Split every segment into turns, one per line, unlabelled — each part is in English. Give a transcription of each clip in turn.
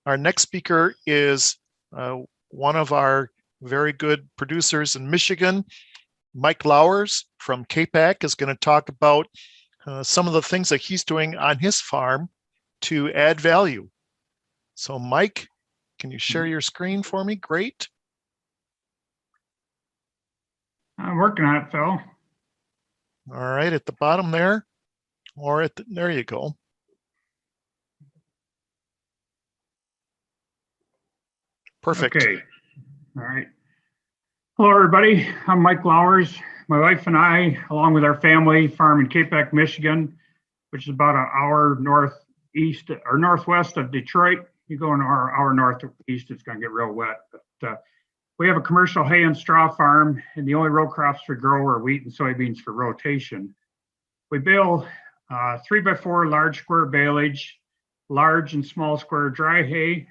Our next speaker is one of our very good producers in Michigan. Mike Lauwers from Repackaging is going to talk about some of the things that he's doing on his farm to add value. So Mike, can you share your screen for me? Great.
I'm working on it, Phil.
All right, at the bottom there, or at the, there you go. Perfect.
Okay. All right. Hello, everybody. I'm Mike Lauwers. My wife and I, along with our family, farm in Repackaging, Michigan, which is about an hour northeast or northwest of Detroit. You go an hour northeast, it's going to get real wet. But we have a commercial hay and straw farm, and the only row crops we grow are wheat and soybeans for rotation. We bale 3x4 large square baleage, large and small square dry hay,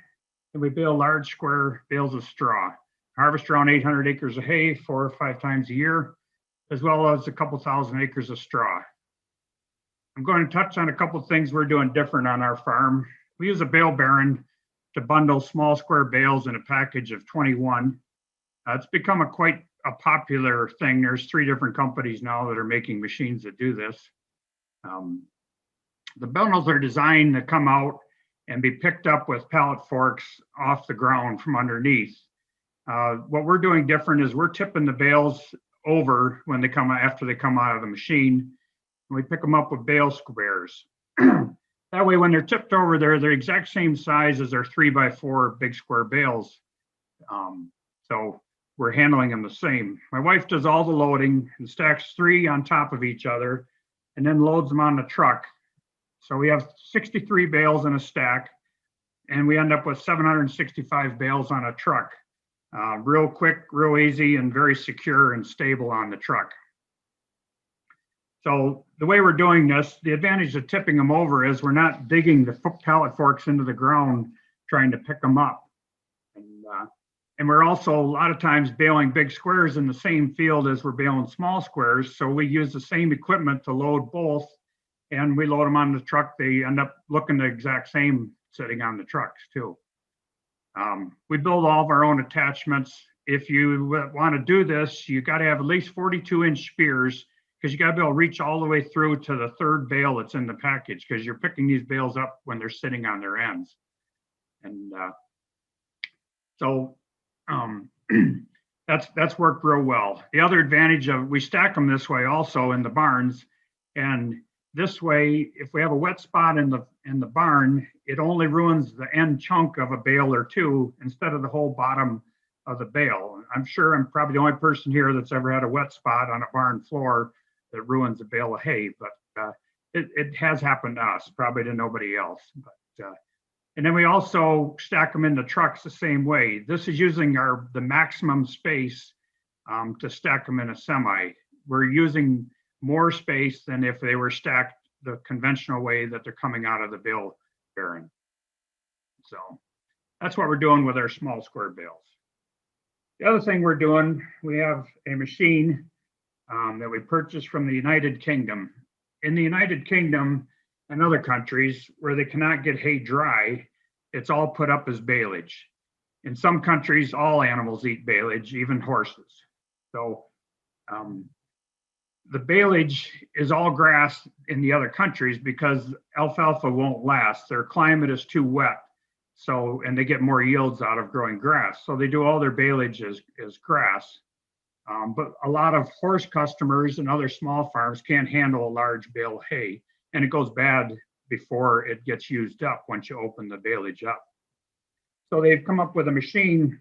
and we bale large square bales of straw. Harvest around 800 acres of hay 4 or 5 times a year, as well as a couple thousand acres of straw. I'm going to touch on a couple of things we're doing different on our farm. We use a bale baron to bundle small square bales in a package of 21. It's become quite a popular thing. There's 3 different companies now that are making machines that do this. The bundles are designed to come out and be picked up with pallet forks off the ground from underneath. What we're doing different is we're tipping the bales over when they come after they come out of the machine, and we pick them up with bale squares. That way, when they're tipped over, they're the exact same size as our 3x4 big square bales. So we're handling them the same. My wife does all the loading and stacks 3 on top of each other, and then loads them on the truck. So we have 63 bales in a stack, and we end up with 765 bales on a truck. Real quick, real easy, and very secure and stable on the truck. So the way we're doing this, the advantage of tipping them over is we're not digging the pallet forks into the ground trying to pick them up. And we're also a lot of times baling big squares in the same field as we're baling small squares. So we use the same equipment to load both, and we load them on the truck. They end up looking the exact same sitting on the trucks too. We build all of our own attachments. If you want to do this, you got to have at least 42-inch spears, because you got to be able to reach all the way through to the 3rd bale that's in the package, because you're picking these bales up when they're sitting on their ends. And that's worked real well. The other advantage of, we stack them this way also in the barns, and this way, if we have a wet spot in the barn, it only ruins the end chunk of a bale or 2 instead of the whole bottom of the bale. I'm sure I'm probably the only person here that's ever had a wet spot on a barn floor that ruins a bale of hay, but it has happened to us, probably to nobody else. But and then we also stack them in the trucks the same way. This is using the maximum space to stack them in a semi. We're using more space than if they were stacked the conventional way that they're coming out of the bale baron. So that's what we're doing with our small square bales. The other thing we're doing, we have a machine that we purchased from the United Kingdom. In the United Kingdom and other countries where they cannot get hay dry, it's all put up as baleage. In some countries, all animals eat baleage, even horses. So the baleage is all grass in the other countries because alfalfa won't last. Their climate is too wet. So, and they get more yields out of growing grass. So they do all their baleage as grass. But a lot of horse customers and other small farms can't handle a large bale of hay, and it goes bad before it gets used up once you open the baleage up. So they've come up with a machine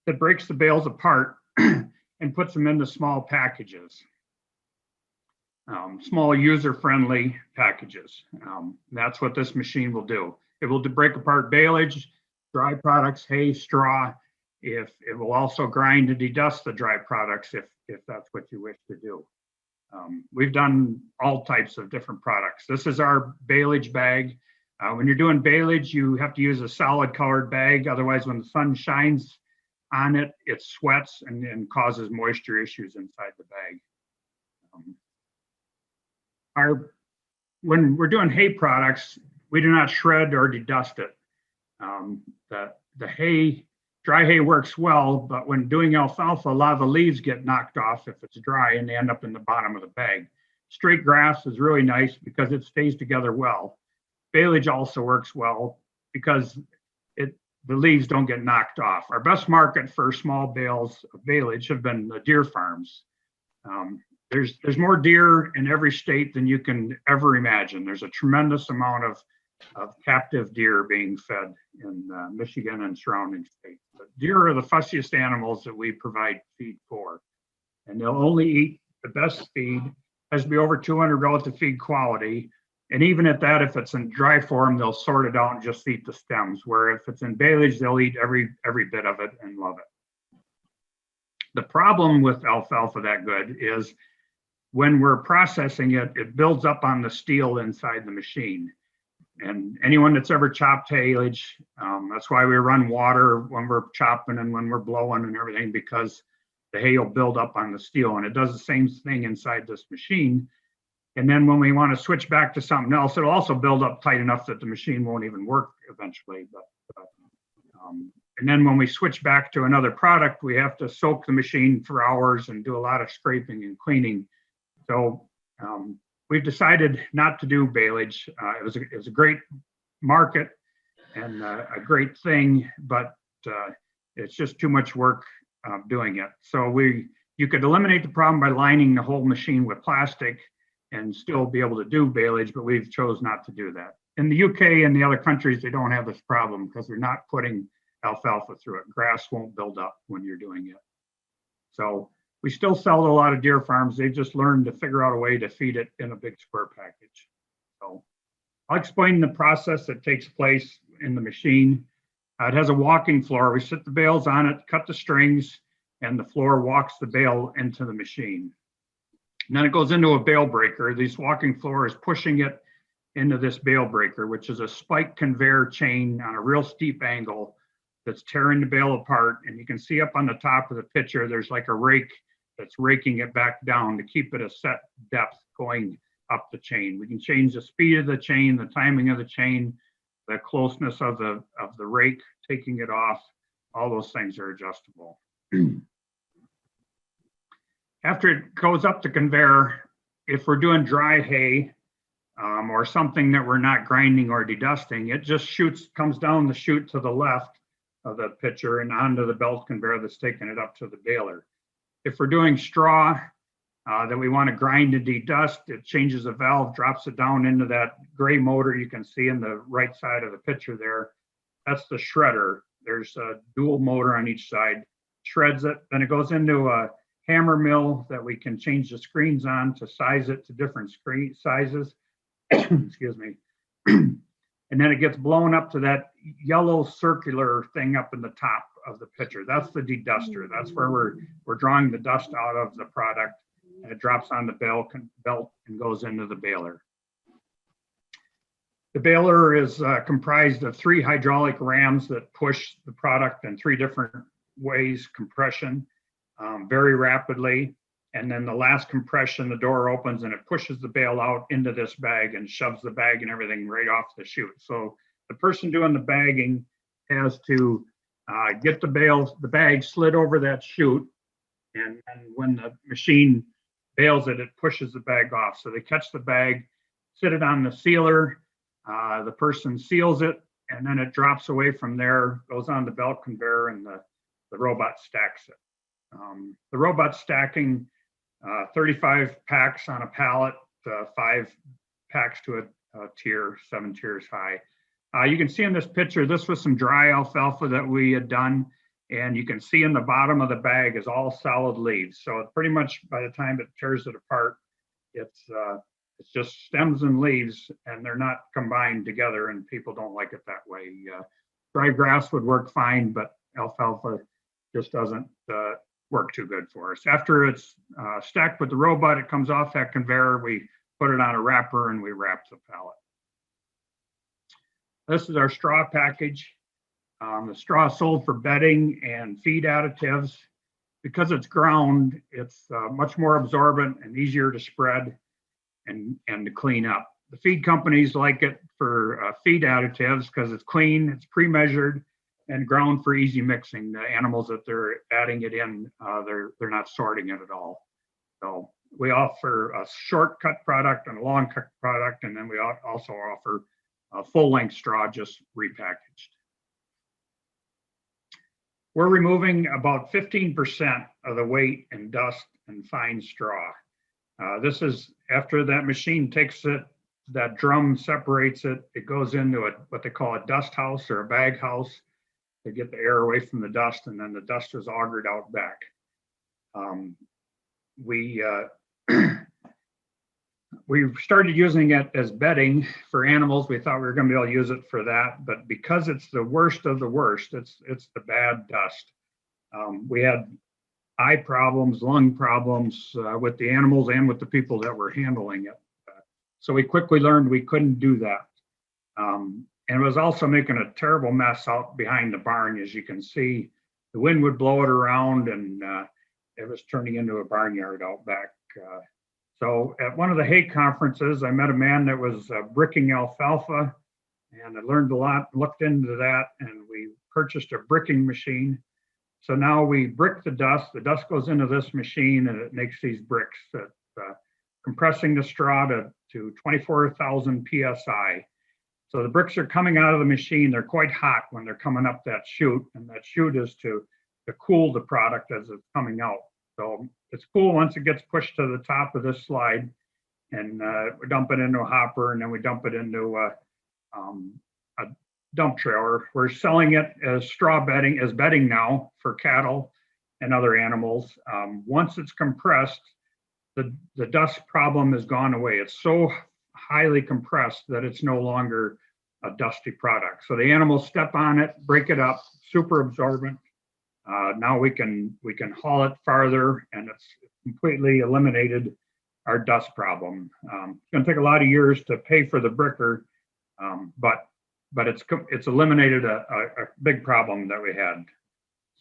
that breaks the bales apart and puts them into small packages. Small user-friendly packages. That's what this machine will do. It will break apart baleage, dry products, hay, straw. It will also grind and dedust the dry products if that's what you wish to do. We've done all types of different products. This is our baleage bag. When you're doing baleage, you have to use a solid colored bag. Otherwise, when the sun shines on it, it sweats and causes moisture issues inside the bag. When we're doing hay products, we do not shred or dedust it. The hay, dry hay works well, but when doing alfalfa, a lot of the leaves get knocked off if it's dry and they end up in the bottom of the bag. Straight grass is really nice because it stays together well. Baleage also works well because the leaves don't get knocked off. Our best market for small bales of baleage have been the deer farms. There's more deer in every state than you can ever imagine. There's a tremendous amount of captive deer being fed in Michigan and surrounding states. But deer are the fussiest animals that we provide feed for, and they'll only eat the best feed. Has to be over 200 relative feed quality. And even at that, if it's in dry form, they'll sort it out and just eat the stems. Where if it's in baleage, they'll eat every bit of it and love it. The problem with alfalfa that good is when we're processing it, it builds up on the steel inside the machine. And anyone that's ever chopped haylage, that's why we run water when we're chopping and when we're blowing and everything, because the hay will build up on the steel, and it does the same thing inside this machine. And then when we want to switch back to something else, it'll also build up tight enough that the machine won't even work eventually. And then when we switch back to another product, we have to soak the machine for hours and do a lot of scraping and cleaning. So we've decided not to do baleage. It was a great market and a great thing, but it's just too much work doing it. So you could eliminate the problem by lining the whole machine with plastic and still be able to do baleage, but we've chose not to do that. In the UK and the other countries, they don't have this problem because they're not putting alfalfa through it. Grass won't build up when you're doing it. So we still sell to a lot of deer farms. They've just learned to figure out a way to feed it in a big square package. So I'll explain the process that takes place in the machine. It has a walking floor. We sit the bales on it, cut the strings, and the floor walks the bale into the machine. And then it goes into a bale breaker. This walking floor is pushing it into this bale breaker, which is a spike conveyor chain on a real steep angle that's tearing the bale apart. And you can see up on the top of the picture, there's like a rake that's raking it back down to keep it a set depth going up the chain. We can change the speed of the chain, the timing of the chain, the closeness of the rake, taking it off. All those things are adjustable. After it goes up the conveyor, if we're doing dry hay or something that we're not grinding or dedusting, it just comes down the chute to the left of the picture and onto the belt conveyor that's taking it up to the baler. If we're doing straw that we want to grind and dedust, it changes the valve, drops it down into that gray motor you can see in the right side of the picture there. That's the shredder. There's a dual motor on each side, shreds it, then it goes into a hammer mill that we can change the screens on to size it to different screen sizes. Excuse me. And then it gets blown up to that yellow circular thing up in the top of the picture. That's the deduster. That's where we're drawing the dust out of the product, and it drops on the belt and goes into the baler. The baler is comprised of 3 hydraulic rams that push the product in 3 different ways, compression, very rapidly. And then the last compression, the door opens and it pushes the bale out into this bag and shoves the bag and everything right off the chute. So the person doing the bagging has to get the bag slid over that chute. And when the machine bales it, it pushes the bag off. So they catch the bag, sit it on the sealer. The person seals it, and then it drops away from there, goes on the belt conveyor, and the robot stacks it. The robot stacking 35 packs on a pallet, 5 packs to a tier, 7 tiers high. You can see in this picture, this was some dry alfalfa that we had done, and you can see in the bottom of the bag is all solid leaves. So pretty much by the time it tears it apart, it's just stems and leaves, and they're not combined together, and people don't like it that way. Dry grass would work fine, but alfalfa just doesn't work too good for us. After it's stacked with the robot, it comes off that conveyor, we put it on a wrapper, and we wrap the pallet. This is our straw package. The straw is sold for bedding and feed additives. Because it's ground, it's much more absorbent and easier to spread and to clean up. the feed companies like it for feed additives because it's clean, it's pre-measured, and ground for easy mixing. The animals that they're adding it in, they're not sorting it at all. So we offer a shortcut product and a long cut product, and then we also offer a full-length straw just repackaged. We're removing about 15% of the weight and dust and fine straw. This is after that machine takes it, that drum separates it, it goes into what they call a dust house or a bag house to get the air away from the dust, and then the dust is augered out back. We started using it as bedding for animals. We thought we were going to be able to use it for that, but because it's the worst of the worst, it's the bad dust. We had eye problems, lung problems with the animals and with the people that were handling it. So we quickly learned we couldn't do that. And it was also making a terrible mess out behind the barn. As you can see, the wind would blow it around, and it was turning into a barnyard out back. So at one of the hay conferences, I met a man that was bricking alfalfa, and I learned a lot, looked into that, and we purchased a bricking machine. So now we brick the dust goes into this machine, and it makes these bricks that compressing the straw to 24,000 PSI. So the bricks are coming out of the machine. They're quite hot when they're coming up that chute, and that chute is to cool the product as it's coming out. So it's cool once it gets pushed to the top of this slide, and we dump it into a hopper, and then we dump it into a dump trailer. We're selling it as straw bedding, as bedding now for cattle and other animals. Once it's compressed, the dust problem has gone away. It's so highly compressed that it's no longer a dusty product. So the animals step on it, break it up, super absorbent. Now we can haul it farther, and it's completely eliminated our dust problem. It's going to take a lot of years to pay for the bricker, but it's eliminated a big problem that we had.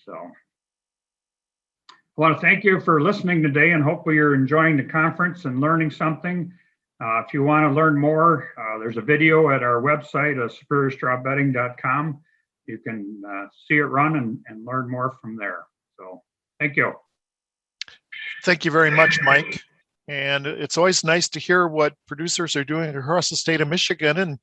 So I want to thank you for listening today, and hopefully you're enjoying the conference and learning something. If you want to learn more, there's a video at our website, superiorstrawbedding.com. You can see it run and learn more from there. So thank you.
Thank you very much, Mike. And it's always nice to hear what producers are doing across the state of Michigan. And